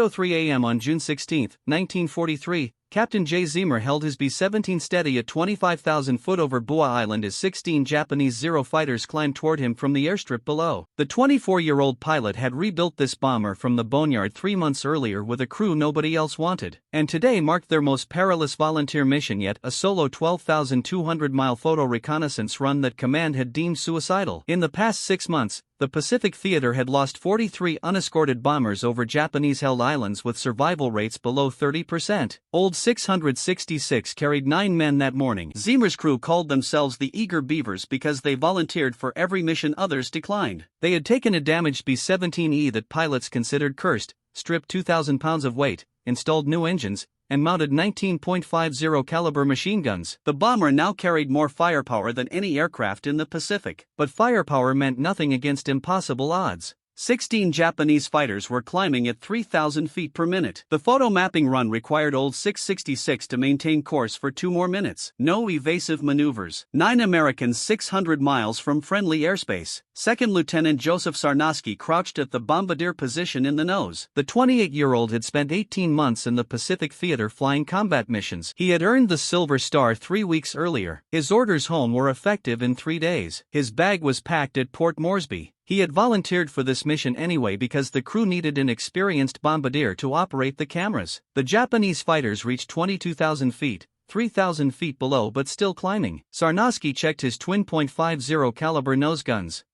3 a.m. on June 16, 1943, Captain J. Zemer held his B-17 steady at 25,000 foot over Buah Island as 16 Japanese Zero fighters climbed toward him from the airstrip below. The 24-year-old pilot had rebuilt this bomber from the boneyard 3 months earlier with a crew nobody else wanted, and today marked their most perilous volunteer mission yet, a solo 12,200-mile photo reconnaissance run that command had deemed suicidal. In the past 6 months, the Pacific Theater had lost 43 unescorted bombers over Japanese-held islands with survival rates below 30%. Old 666 carried 9 men that morning. Zemer's crew called themselves the Eager Beavers because they volunteered for every mission others declined. They had taken a damaged B-17E that pilots considered cursed, stripped 2,000 pounds of weight, installed new engines, and mounted 19.50 caliber machine guns. The bomber now carried more firepower than any aircraft in the Pacific. But firepower meant nothing against impossible odds. 16 Japanese fighters were climbing at 3,000 feet per minute. The photo mapping run required Old 666 to maintain course for 2 more minutes. No evasive maneuvers. 9 Americans 600 miles from friendly airspace. Second Lieutenant Joseph Sarnosky crouched at the bombardier position in the nose. The 28-year-old had spent 18 months in the Pacific Theater flying combat missions. He had earned the Silver Star 3 weeks earlier. His orders home were effective in 3 days. His bag was packed at Port Moresby. He had volunteered for this mission anyway because the crew needed an experienced bombardier to operate the cameras. The Japanese fighters reached 22,000 feet, 3,000 feet below but still climbing. Sarnosky checked his twin .50 caliber nose guns.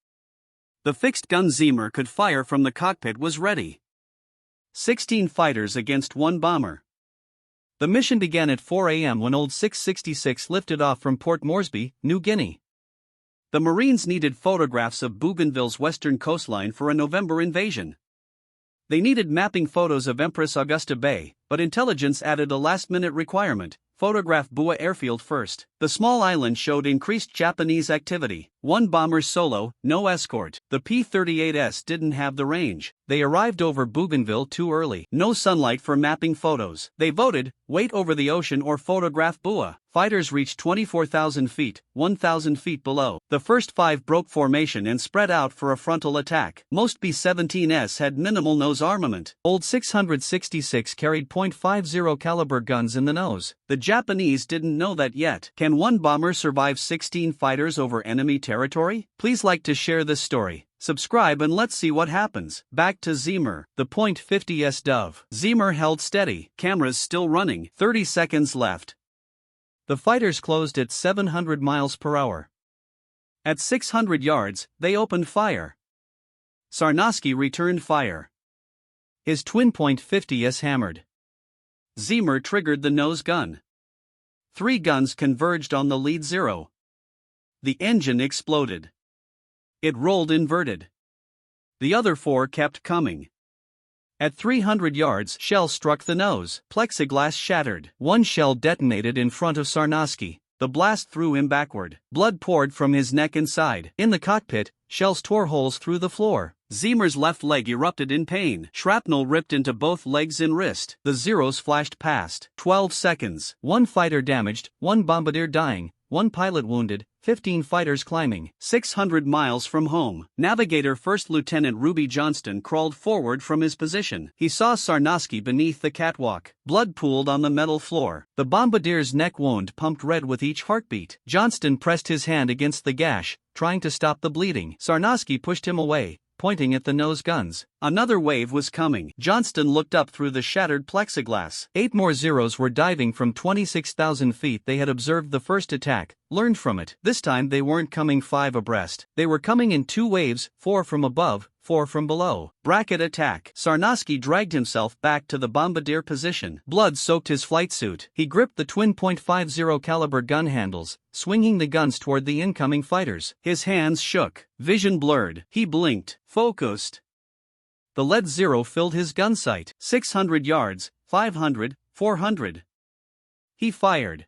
The fixed gun Zemer could fire from the cockpit was ready. 16 fighters against 1 bomber. The mission began at 4 a.m. when Old 666 lifted off from Port Moresby, New Guinea. The Marines needed photographs of Bougainville's western coastline for a November invasion. They needed mapping photos of Empress Augusta Bay, but intelligence added a last-minute requirement: photograph Buah Airfield first. The small island showed increased Japanese activity. 1 bomber solo, no escort. The P-38S didn't have the range. They arrived over Bougainville too early. No sunlight for mapping photos. They voted, wait over the ocean or photograph Buah. Fighters reached 24,000 feet, 1,000 feet below. The first 5 broke formation and spread out for a frontal attack. Most B-17s had minimal nose armament. Old 666 carried .50 caliber guns in the nose. The Japanese didn't know that yet. Can 1 bomber survive 16 fighters over enemy territory? Please like to share this story. Subscribe and let's see what happens. Back to Zemer. The .50s Dove. Zemer held steady. Cameras still running. 30 seconds left. The fighters closed at 700 miles per hour. At 600 yards, they opened fire. Sarnosky returned fire. His twin .50s hammered. Zemer triggered the nose gun. 3 guns converged on the lead Zero. The engine exploded. It rolled inverted. The other 4 kept coming. At 300 yards, shell struck the nose. Plexiglass shattered. 1 shell detonated in front of Sarnosky. The blast threw him backward. Blood poured from his neck and side. In the cockpit, shells tore holes through the floor. Zemer's left leg erupted in pain. Shrapnel ripped into both legs and wrist. The Zeros flashed past. 12 seconds. 1 fighter damaged, 1 bombardier dying, 1 pilot wounded, 15 fighters climbing. 600 miles from home. Navigator First Lieutenant Ruby Johnston crawled forward from his position. He saw Sarnosky beneath the catwalk. Blood pooled on the metal floor. The bombardier's neck wound pumped red with each heartbeat. Johnston pressed his hand against the gash, trying to stop the bleeding. Sarnosky pushed him away, pointing at the nose guns. Another wave was coming. Johnston looked up through the shattered plexiglass. 8 more Zeros were diving from 26,000 feet. They had observed the first attack, learned from it. This time they weren't coming 5 abreast. They were coming in 2 waves, 4 from above, 4 from below. Bracket attack. Sarnosky dragged himself back to the bombardier position. Blood soaked his flight suit. He gripped the twin .50 caliber gun handles, swinging the guns toward the incoming fighters. His hands shook. Vision blurred. He blinked. Focused. The lead Zero filled his gun sight. 600 yards, 500, 400. He fired.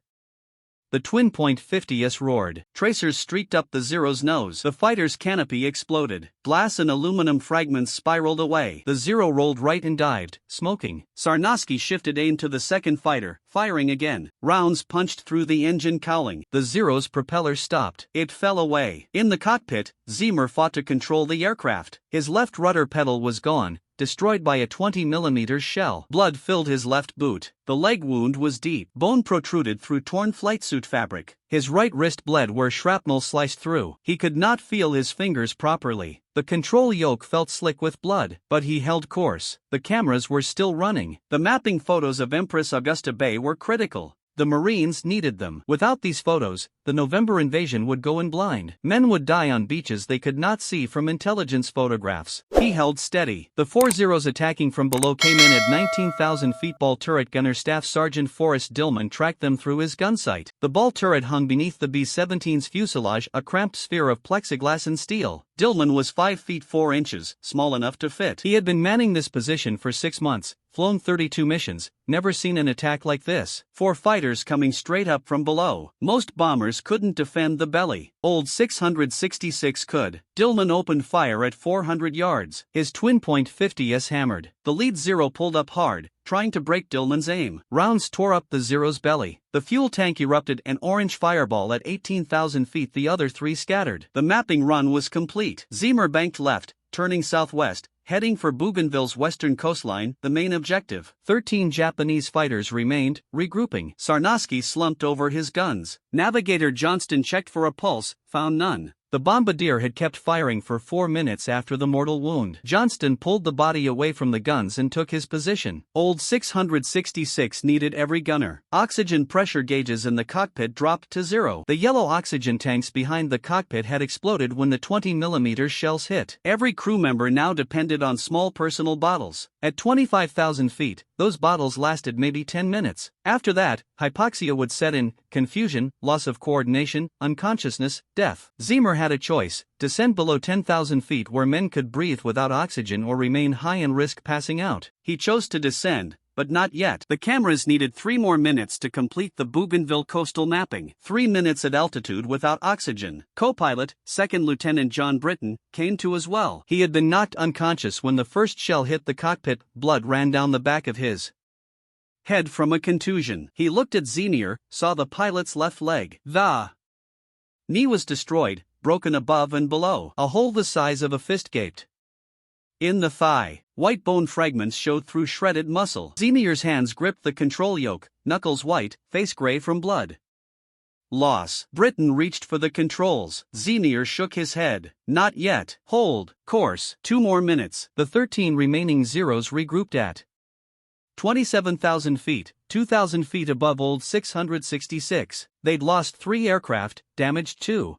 The twin .50s roared. Tracers streaked up the Zero's nose. The fighter's canopy exploded. Glass and aluminum fragments spiraled away. The Zero rolled right and dived, smoking. Sarnosky shifted aim to the second fighter, firing again. Rounds punched through the engine cowling. The Zero's propeller stopped. It fell away. In the cockpit, Zemer fought to control the aircraft. His left rudder pedal was gone, destroyed by a 20mm shell. Blood filled his left boot. The leg wound was deep. Bone protruded through torn flight suit fabric. His right wrist bled where shrapnel sliced through. He could not feel his fingers properly. The control yoke felt slick with blood, but he held course. The cameras were still running. The mapping photos of Empress Augusta Bay were critical. The Marines needed them. Without these photos, the November invasion would go in blind. Men would die on beaches they could not see from intelligence photographs. He held steady. The 4 Zeros attacking from below came in at 19,000 feet. Ball turret gunner Staff Sergeant Forrest Dillman tracked them through his gun sight. The ball turret hung beneath the B-17's fuselage, a cramped sphere of plexiglass and steel. Dillman was 5 feet 4 inches, small enough to fit. He had been manning this position for 6 months, flown 32 missions, never seen an attack like this. 4 fighters coming straight up from below. Most bombers couldn't defend the belly. Old 666 could. Dillman opened fire at 400 yards. His twin .50s hammered. The lead Zero pulled up hard, trying to break Dillman's aim. Rounds tore up the Zero's belly. The fuel tank erupted an orange fireball at 18,000 feet. The other 3 scattered. The mapping run was complete. Zemer banked left, turning southwest, heading for Bougainville's western coastline, the main objective. 13 Japanese fighters remained, regrouping. Sarnosky slumped over his guns. Navigator Johnston checked for a pulse, found none. The bombardier had kept firing for 4 minutes after the mortal wound. Johnston pulled the body away from the guns and took his position. Old 666 needed every gunner. Oxygen pressure gauges in the cockpit dropped to 0. The yellow oxygen tanks behind the cockpit had exploded when the 20mm shells hit. Every crew member now depended on small personal bottles. At 25,000 feet, those bottles lasted maybe 10 minutes. After that, hypoxia would set in, confusion, loss of coordination, unconsciousness, death. Zemer had a choice: descend below 10,000 feet where men could breathe without oxygen, or remain high and risk passing out. He chose to descend, but not yet. The cameras needed 3 more minutes to complete the Bougainville coastal mapping. 3 minutes at altitude without oxygen. Co-pilot, 2nd Lieutenant John Britton, came to as well. He had been knocked unconscious when the first shell hit the cockpit. Blood ran down the back of his head from a contusion. He looked at Zenier, saw the pilot's left leg. The knee was destroyed, broken above and below. A hole the size of a fist gaped in the thigh. White bone fragments showed through shredded muscle. Zenier's hands gripped the control yoke, knuckles white, face gray from blood loss. Britton reached for the controls. Zenier shook his head. Not yet. Hold course. 2 more minutes. The 13 remaining Zeros regrouped at 27,000 feet, 2,000 feet above Old 666. They'd lost 3 aircraft, damaged 2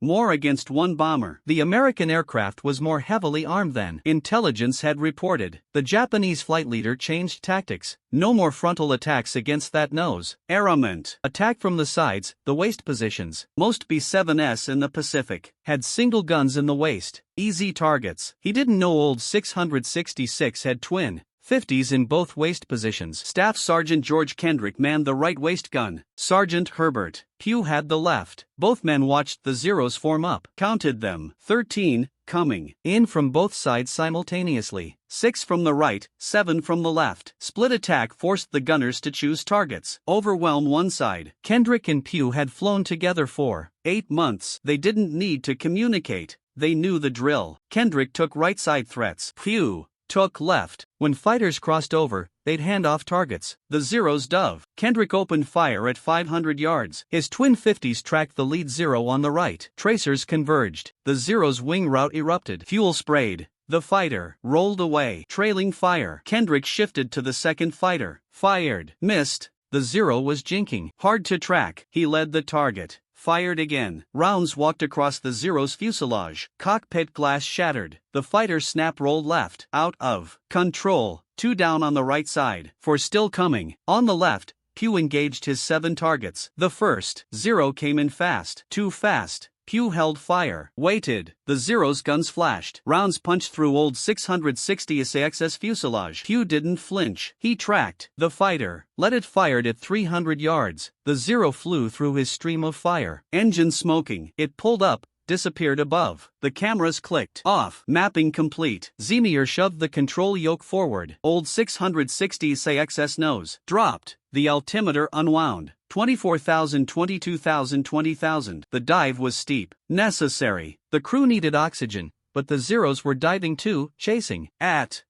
more against 1 bomber. The American aircraft was more heavily armed than intelligence had reported. The Japanese flight leader changed tactics. No more frontal attacks against that nose. Armament. Attack from the sides, the waist positions. Most B-7s in the Pacific had single guns in the waist. Easy targets. He didn't know Old 666 had twin 50s in both waist positions. Staff Sergeant George Kendrick manned the right waist gun. Sergeant Herbert Pugh had the left. Both men watched the Zeros form up. Counted them. 13, coming in from both sides simultaneously. 6 from the right, 7 from the left. Split attack forced the gunners to choose targets. Overwhelm one side. Kendrick and Pugh had flown together for 8 months. They didn't need to communicate. They knew the drill. Kendrick took right side threats. Pugh took left. When fighters crossed over, they'd hand off targets. The Zeros dove. Kendrick opened fire at 500 yards. His twin 50s tracked the lead Zero on the right. Tracers converged. The Zero's wing route erupted. Fuel sprayed. The fighter rolled away, trailing fire. Kendrick shifted to the second fighter. Fired. Missed. The Zero was jinking. Hard to track. He led the target. Fired again. Rounds walked across the Zero's fuselage. Cockpit glass shattered. The fighter snap rolled left. Out of control. 2 down on the right side. 4 still coming. On the left, Pugh engaged his 7 targets. The first Zero came in fast. Too fast. Pugh held fire. Waited. The Zero's guns flashed. Rounds punched through Old 660's fuselage. Pugh didn't flinch. He tracked the fighter. Let it fired at 300 yards. The Zero flew through his stream of fire. Engine smoking. It pulled up, disappeared above. The cameras clicked off. Mapping complete. Zenier shoved the control yoke forward. Old 660's nose dropped. The altimeter unwound. 24,000, 22,000, 20,000. The dive was steep. Necessary. The crew needed oxygen, but the Zeros were diving too, chasing. At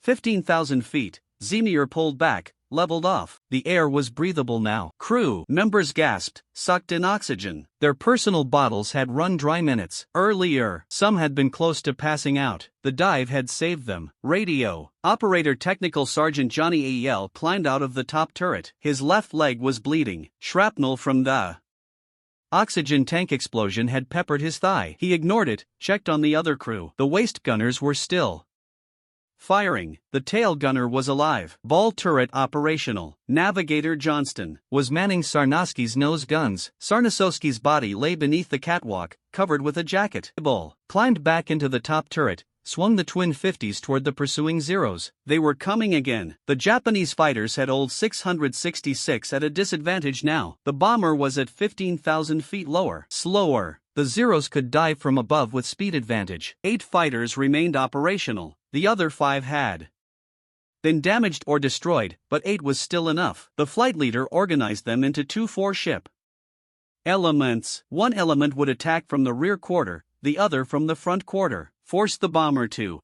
15,000 feet, Zemir pulled back, leveled off. The air was breathable now. Crew members gasped, sucked in oxygen. Their personal bottles had run dry minutes earlier. Some had been close to passing out. The dive had saved them. Radio operator Technical Sergeant Johnny A.L. climbed out of the top turret. His left leg was bleeding. Shrapnel from the oxygen tank explosion had peppered his thigh. He ignored it, checked on the other crew. The waist gunners were still firing. The tail gunner was alive. Ball turret operational. Navigator Johnston was manning Sarnowski's nose guns. Sarnasowski's body lay beneath the catwalk, covered with a jacket. Bull climbed back into the top turret, swung the twin 50s toward the pursuing Zeros. They were coming again. The Japanese fighters had old 666 at a disadvantage now. The bomber was at 15,000 feet lower. Slower. The Zeros could dive from above with speed advantage. 8 fighters remained operational. The other 5 had been damaged or destroyed, but 8 was still enough. The flight leader organized them into 2 4-ship elements. One element would attack from the rear quarter, the other from the front quarter. Force the bomber to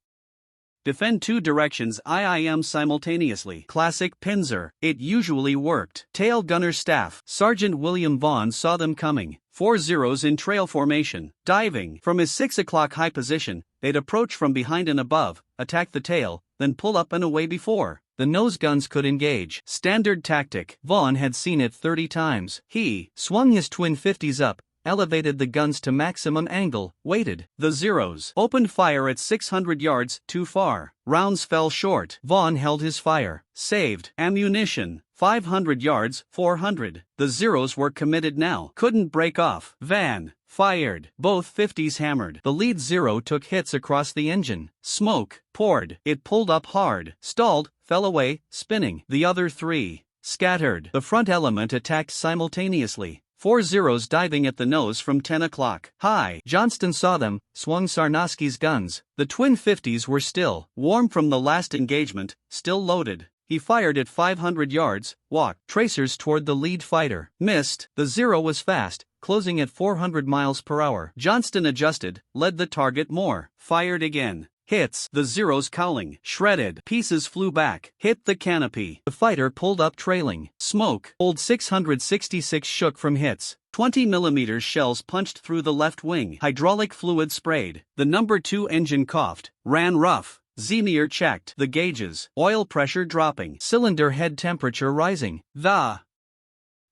defend 2 directions IIM simultaneously. Classic Pinzer. It usually worked. Tail gunner staff. Sergeant William Vaughn saw them coming. 4 Zeros in trail formation. Diving. From his 6 o'clock high position, they'd approach from behind and above, attack the tail, then pull up and away before the nose guns could engage. Standard tactic. Vaughn had seen it 30 times. He swung his twin 50s up, elevated the guns to maximum angle, waited. The Zeros opened fire at 600 yards, too far. Rounds fell short. Vaughn held his fire. Saved ammunition. 500 yards, 400. The Zeros were committed now. Couldn't break off. Van fired. Both 50s hammered. The lead Zero took hits across the engine. Smoke poured. It pulled up hard. Stalled, fell away, spinning. The other 3 scattered. The front element attacked simultaneously. 4 Zeros diving at the nose from 10 o'clock high. Johnston saw them, swung Sarnowski's guns. The twin 50s were still warm from the last engagement, still loaded. He fired at 500 yards, walked tracers toward the lead fighter. Missed. The Zero was fast, closing at 400 miles per hour. Johnston adjusted, led the target more. Fired again. Hits. The Zeros cowling. Shredded. Pieces flew back. Hit the canopy. The fighter pulled up trailing. Smoke. Old 666 shook from hits. 20mm shells punched through the left wing. Hydraulic fluid sprayed. The number 2 engine coughed. Ran rough. Zemir checked the gauges. Oil pressure dropping. Cylinder head temperature rising. The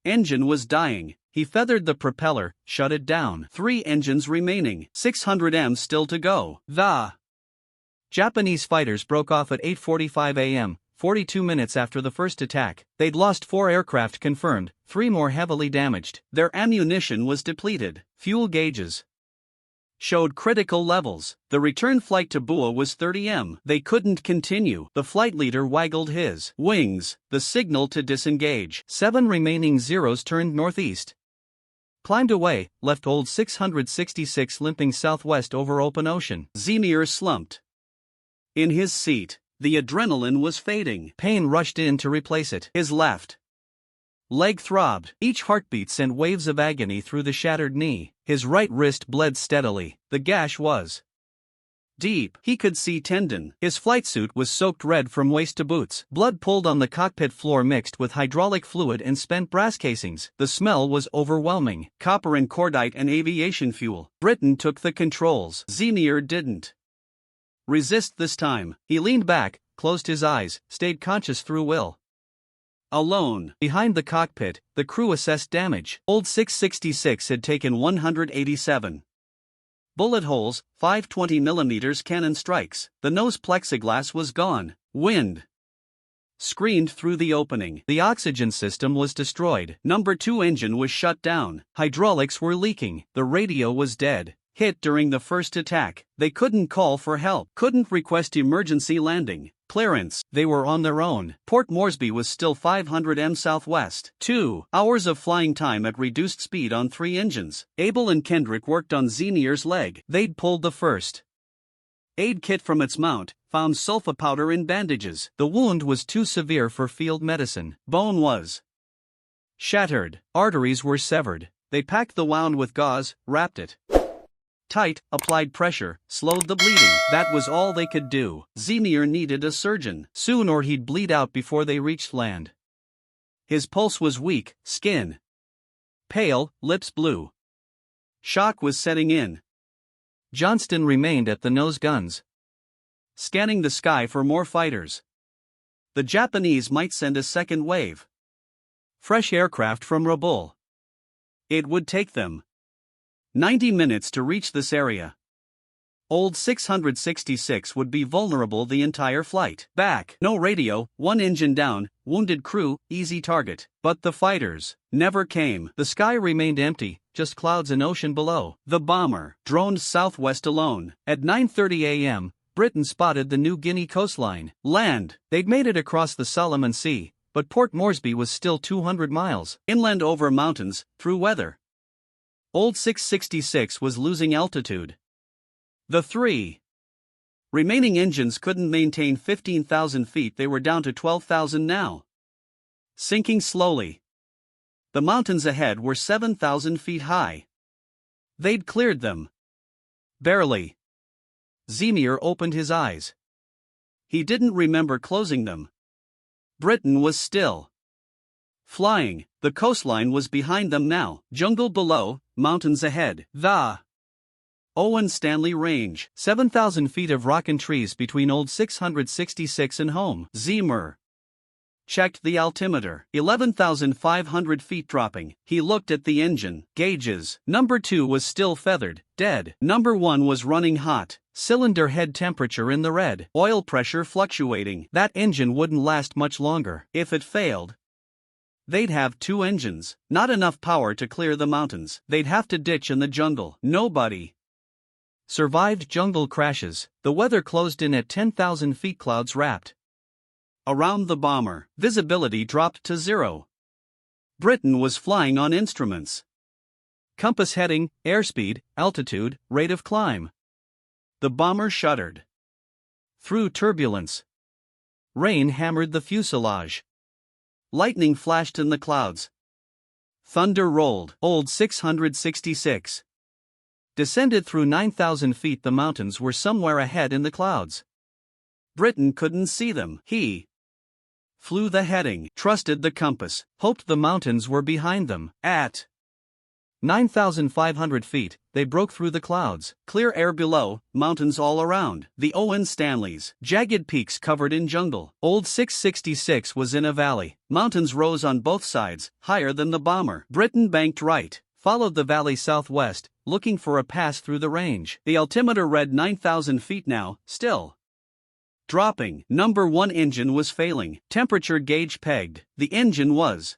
engine was dying. He feathered the propeller, shut it down. 3 engines remaining. 600 M still to go. The Japanese fighters broke off at 8:45 a.m., 42 minutes after the first attack. They'd lost 4 aircraft confirmed, 3 more heavily damaged. Their ammunition was depleted. Fuel gauges showed critical levels. The return flight to Bua was 30 m. They couldn't continue. The flight leader waggled his wings, the signal to disengage. 7 remaining Zeros turned northeast, climbed away, left old 666 limping southwest over open ocean. Zemir slumped in his seat. The adrenaline was fading. Pain rushed in to replace it. His left leg throbbed. Each heartbeat sent waves of agony through the shattered knee. His right wrist bled steadily. The gash was deep. He could see tendon. His flight suit was soaked red from waist to boots. Blood pooled on the cockpit floor mixed with hydraulic fluid and spent brass casings. The smell was overwhelming. Copper and cordite and aviation fuel. Britain took the controls. Zemir didn't resist this time. He leaned back, closed his eyes, stayed conscious through will. Alone. Behind the cockpit, the crew assessed damage. Old 666 had taken 187 bullet holes, 5 20mm cannon strikes. The nose plexiglass was gone. Wind screamed through the opening. The oxygen system was destroyed. Number 2 engine was shut down. Hydraulics were leaking. The radio was dead. Hit during the first attack. They couldn't call for help. Couldn't request emergency landing clearance. They were on their own. Port Moresby was still 500 m southwest. 2 hours of flying time at reduced speed on 3 engines. Abel and Kendrick worked on Zemir's leg. They'd pulled the first aid kit from its mount, found sulfa powder in bandages. The wound was too severe for field medicine. Bone was shattered. Arteries were severed. They packed the wound with gauze, wrapped it Tight, applied pressure, slowed the bleeding. That was all they could do. Zemir needed a surgeon. Soon or he'd bleed out before they reached land. His pulse was weak, skin pale, lips blue. Shock was setting in. Johnston remained at the nose guns, scanning the sky for more fighters. The Japanese might send a second wave. Fresh aircraft from Rabaul. It would take them 90 minutes to reach this area. Old 666 would be vulnerable the entire flight. Back, no radio, one engine down, wounded crew, easy target. But the fighters never came. The sky remained empty, just clouds and ocean below. The bomber droned southwest alone. At 9:30 a.m., Britain spotted the New Guinea coastline. Land. They'd made it across the Solomon Sea, but Port Moresby was still 200 miles inland over mountains, through weather. Old 666 was losing altitude. The three remaining engines couldn't maintain 15,000 feet. They were down to 12,000 now. Sinking slowly. The mountains ahead were 7,000 feet high. They'd cleared them. Barely. Zemir opened his eyes. He didn't remember closing them. Britain was still flying. The coastline was behind them now. Jungle below, mountains ahead. The Owen Stanley Range. 7,000 feet of rock and trees between Old 666 and home. Zemir checked the altimeter. 11,500 feet dropping. He looked at the engine gauges. Number 2 was still feathered, dead. Number 1 was running hot. Cylinder head temperature in the red. Oil pressure fluctuating. That engine wouldn't last much longer. If it failed, they'd have 2 engines. Not enough power to clear the mountains. They'd have to ditch in the jungle. Nobody survived jungle crashes. The weather closed in at 10,000 feet. Clouds wrapped around the bomber. Visibility dropped to 0. Britain was flying on instruments. Compass heading, airspeed, altitude, rate of climb. The bomber shuddered. Through turbulence. Rain hammered the fuselage. Lightning flashed in the clouds. Thunder rolled. Old 666 descended through 9,000 feet. The mountains were somewhere ahead in the clouds. Britain couldn't see them. He flew the heading, trusted the compass, hoped the mountains were behind them. At 9,500 feet, they broke through the clouds. Clear air below, mountains all around. The Owen Stanleys, jagged peaks covered in jungle. Old 666 was in a valley. Mountains rose on both sides, higher than the bomber. Britain banked right, followed the valley southwest, looking for a pass through the range. The altimeter read 9,000 feet now, still dropping. Number 1 engine was failing. Temperature gauge pegged. The engine was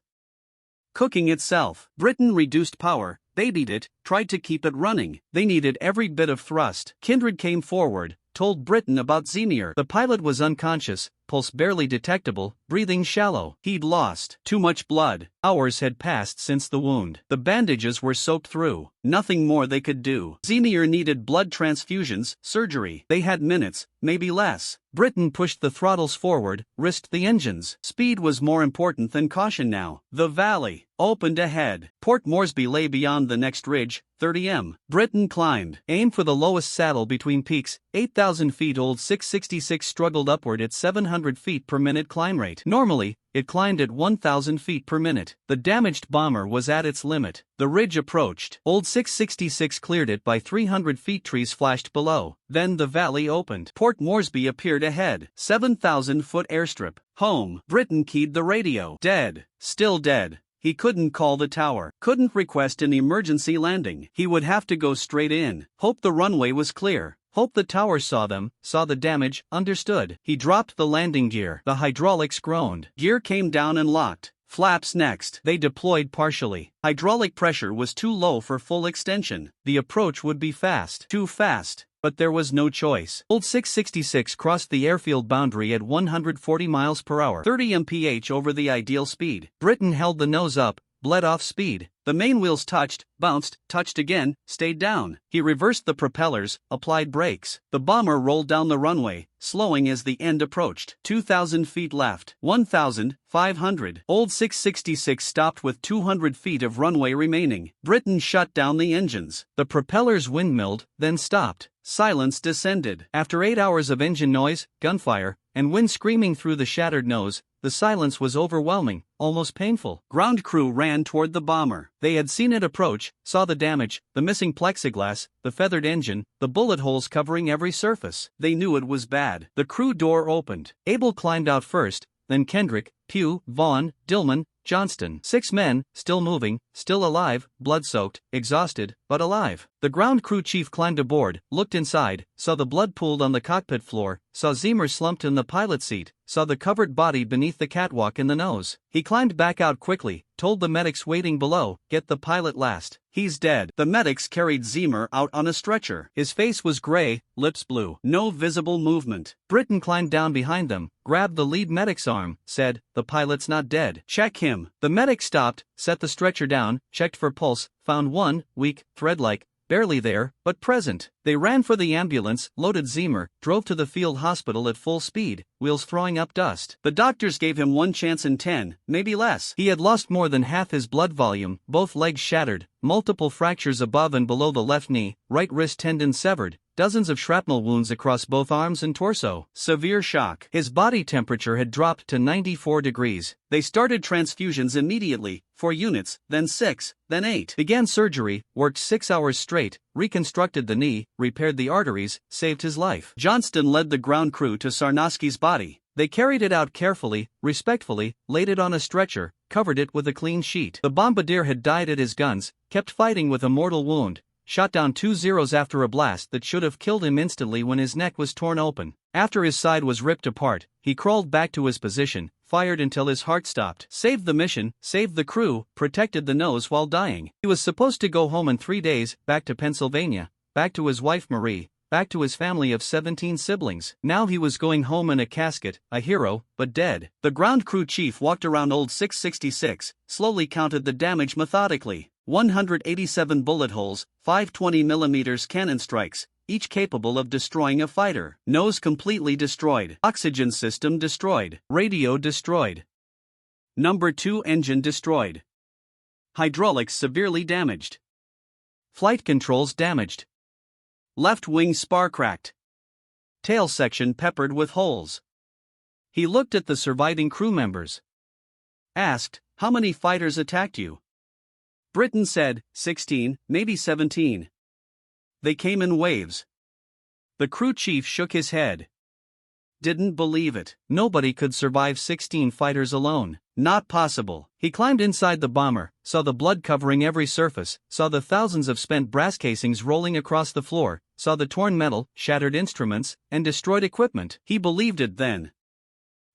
cooking itself. Britain reduced power, babied it, tried to keep it running. They needed every bit of thrust. Kindred came forward, told Britain about Zemir. The pilot was unconscious, pulse barely detectable, breathing shallow. He'd lost too much blood. Hours had passed since the wound. The bandages were soaked through. Nothing more they could do. Zemir needed blood transfusions, surgery. They had minutes, maybe less. Britain pushed the throttles forward, risked the engines. Speed was more important than caution now. The valley opened ahead. Port Moresby lay beyond the next ridge, 30 m. Britain climbed. Aimed for the lowest saddle between peaks, 8,000 feet. Old 666 struggled upward at 700 feet per minute climb rate. Normally, it climbed at 1,000 feet per minute. The damaged bomber was at its limit. The ridge approached. Old 666 cleared it by 300 feet. Trees flashed below. Then the valley opened. Port Moresby appeared ahead. 7,000-foot airstrip. Home. Britain keyed the radio. Dead. Still dead. He couldn't call the tower. Couldn't request an emergency landing. He would have to go straight in. Hope the runway was clear. Hope the tower saw them, saw the damage, understood. He dropped the landing gear. The hydraulics groaned. Gear came down and locked. Flaps next. They deployed partially. Hydraulic pressure was too low for full extension. The approach would be fast. Too fast. But there was no choice. Old 666 crossed the airfield boundary at 140 miles per hour, 30 mph over the ideal speed. Britain held the nose up, bled off speed. The main wheels touched, bounced, touched again, stayed down. He reversed the propellers, applied brakes. The bomber rolled down the runway, slowing as the end approached. 2,000 feet left. 1,500. Old 666 stopped with 200 feet of runway remaining. Britain shut down the engines. The propellers windmilled, then stopped. Silence descended. After 8 hours of engine noise, gunfire, and wind screaming through the shattered nose, the silence was overwhelming, almost painful. Ground crew ran toward the bomber. They had seen it approach, saw the damage, the missing plexiglass, the feathered engine, the bullet holes covering every surface. They knew it was bad. The crew door opened. Abel climbed out first, then Kendrick, Pugh, Vaughn, Dillman, Johnston. 6 men, still moving, still alive, blood-soaked, exhausted, but alive. The ground crew chief climbed aboard, looked inside, saw the blood pooled on the cockpit floor, saw Ziemer slumped in the pilot seat, saw the covered body beneath the catwalk in the nose. He climbed back out quickly, told the medics waiting below, "Get the pilot last. He's dead." The medics carried Ziemer out on a stretcher. His face was gray, lips blue. No visible movement. Britain climbed down behind them, grabbed the lead medic's arm, said, "The pilot's not dead. Check him." The medic stopped, set the stretcher down, checked for pulse, found one, weak, thread-like, barely there, but present. They ran for the ambulance, loaded Ziemer, drove to the field hospital at full speed, wheels throwing up dust. The doctors gave him 1 chance in 10, maybe less. He had lost more than half his blood volume, both legs shattered, multiple fractures above and below the left knee, right wrist tendon severed, dozens of shrapnel wounds across both arms and torso. Severe shock. His body temperature had dropped to 94 degrees. They started transfusions immediately, 4 units, then 6, then 8. Began surgery, worked 6 hours straight, reconstructed the knee, repaired the arteries, saved his life. Johnston led the ground crew to Sarnowski's body. They carried it out carefully, respectfully, laid it on a stretcher, covered it with a clean sheet. The bombardier had died at his guns, kept fighting with a mortal wound, shot down 2 Zeros after a blast that should have killed him instantly when his neck was torn open. After his side was ripped apart, he crawled back to his position, fired until his heart stopped. Saved the mission, saved the crew, protected the nose while dying. He was supposed to go home in 3 days, back to Pennsylvania, back to his wife Marie, back to his family of 17 siblings. Now he was going home in a casket, a hero, but dead. The ground crew chief walked around old 666, slowly counted the damage methodically. 187 bullet holes, 5 20mm cannon strikes, each capable of destroying a fighter. Nose completely destroyed. Oxygen system destroyed. Radio destroyed. Number 2 engine destroyed. Hydraulics severely damaged. Flight controls damaged. Left wing spar cracked. Tail section peppered with holes. He looked at the surviving crew members. Asked, "How many fighters attacked you?" Britain said, 16, maybe 17. They came in waves. The crew chief shook his head. Didn't believe it. Nobody could survive 16 fighters alone. Not possible. He climbed inside the bomber, saw the blood covering every surface, saw the thousands of spent brass casings rolling across the floor, saw the torn metal, shattered instruments, and destroyed equipment. He believed it then.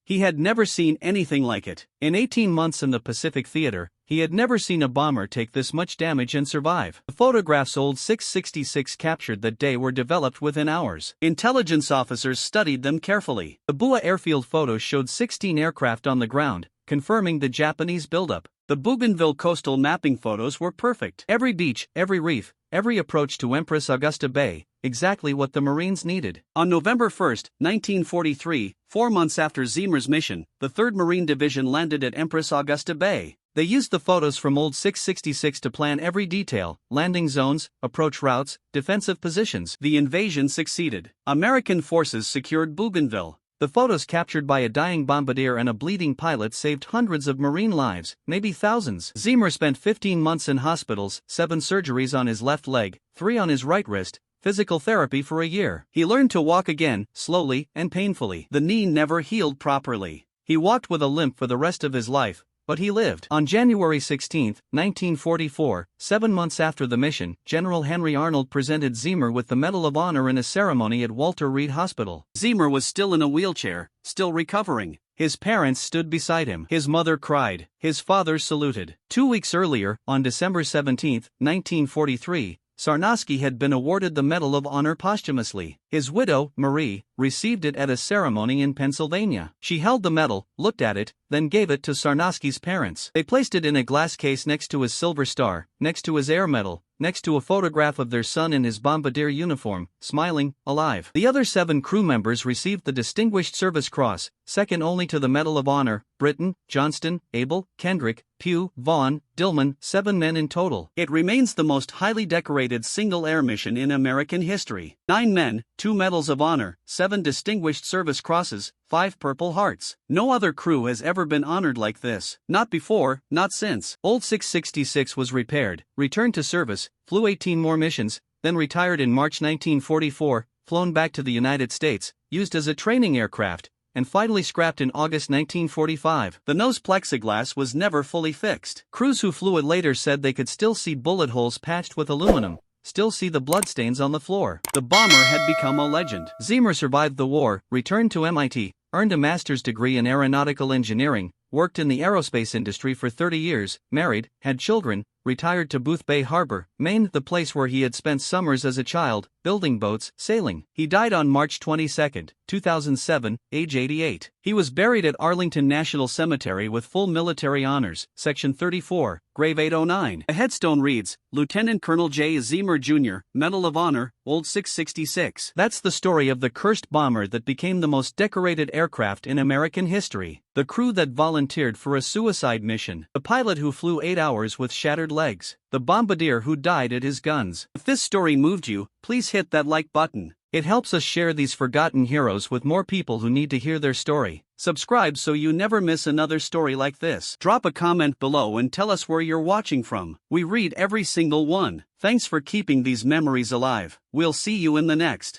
He had never seen anything like it. In 18 months in the Pacific Theater, he had never seen a bomber take this much damage and survive. The photographs old 666 captured that day were developed within hours. Intelligence officers studied them carefully. The Bua airfield photos showed 16 aircraft on the ground, confirming the Japanese buildup. The Bougainville coastal mapping photos were perfect. Every beach, every reef, every approach to Empress Augusta Bay, exactly what the Marines needed. On November 1, 1943, 4 months after Ziemer's mission, the 3rd Marine Division landed at Empress Augusta Bay. They used the photos from old 666 to plan every detail: landing zones, approach routes, defensive positions. The invasion succeeded. American forces secured Bougainville. The photos captured by a dying bombardier and a bleeding pilot saved hundreds of Marine lives, maybe thousands. Ziemer spent 15 months in hospitals, 7 surgeries on his left leg, 3 on his right wrist, physical therapy for a year. He learned to walk again, slowly and painfully. The knee never healed properly. He walked with a limp for the rest of his life, but he lived. On January 16, 1944, 7 months after the mission, General Henry Arnold presented Ziemer with the Medal of Honor in a ceremony at Walter Reed Hospital. Ziemer was still in a wheelchair, still recovering. His parents stood beside him. His mother cried. His father saluted. 2 weeks earlier, on December 17, 1943, Sarnowski had been awarded the Medal of Honor posthumously. His widow, Marie, received it at a ceremony in Pennsylvania. She held the medal, looked at it, then gave it to Sarnowski's parents. They placed it in a glass case next to his Silver Star, next to his Air Medal, next to a photograph of their son in his bombardier uniform, smiling, alive. The other 7 crew members received the Distinguished Service Cross, second only to the Medal of Honor: Britton, Johnston, Abel, Kendrick, Pugh, Vaughn, Dillman, 7 men in total. It remains the most highly decorated single air mission in American history. 9 men, 2 Medals of Honor, 7 Distinguished Service Crosses, 5 Purple Hearts. No other crew has ever been honored like this. Not before, not since. Old 666 was repaired, returned to service, flew 18 more missions, then retired in March 1944, flown back to the United States, used as a training aircraft, and finally scrapped in August 1945. The nose plexiglass was never fully fixed. Crews who flew it later said they could still see bullet holes patched with aluminum, still see the bloodstains on the floor. The bomber had become a legend. Ziemer survived the war, returned to MIT, earned a master's degree in aeronautical engineering, worked in the aerospace industry for 30 years, married, had children, retired to Booth Bay Harbor, Maine, the place where he had spent summers as a child, building boats, sailing. He died on March 22, 2007, age 88. He was buried at Arlington National Cemetery with full military honors, Section 34, Grave 809. A headstone reads, Lieutenant Colonel J. Ziemer Jr., Medal of Honor, Old 666. That's the story of the cursed bomber that became the most decorated aircraft in American history. The crew that volunteered for a suicide mission. The pilot who flew 8 hours with shattered legs. The bombardier who died at his guns. If this story moved you, please hit that like button. It helps us share these forgotten heroes with more people who need to hear their story. Subscribe so you never miss another story like this. Drop a comment below and tell us where you're watching from. We read every single one. Thanks for keeping these memories alive. We'll see you in the next.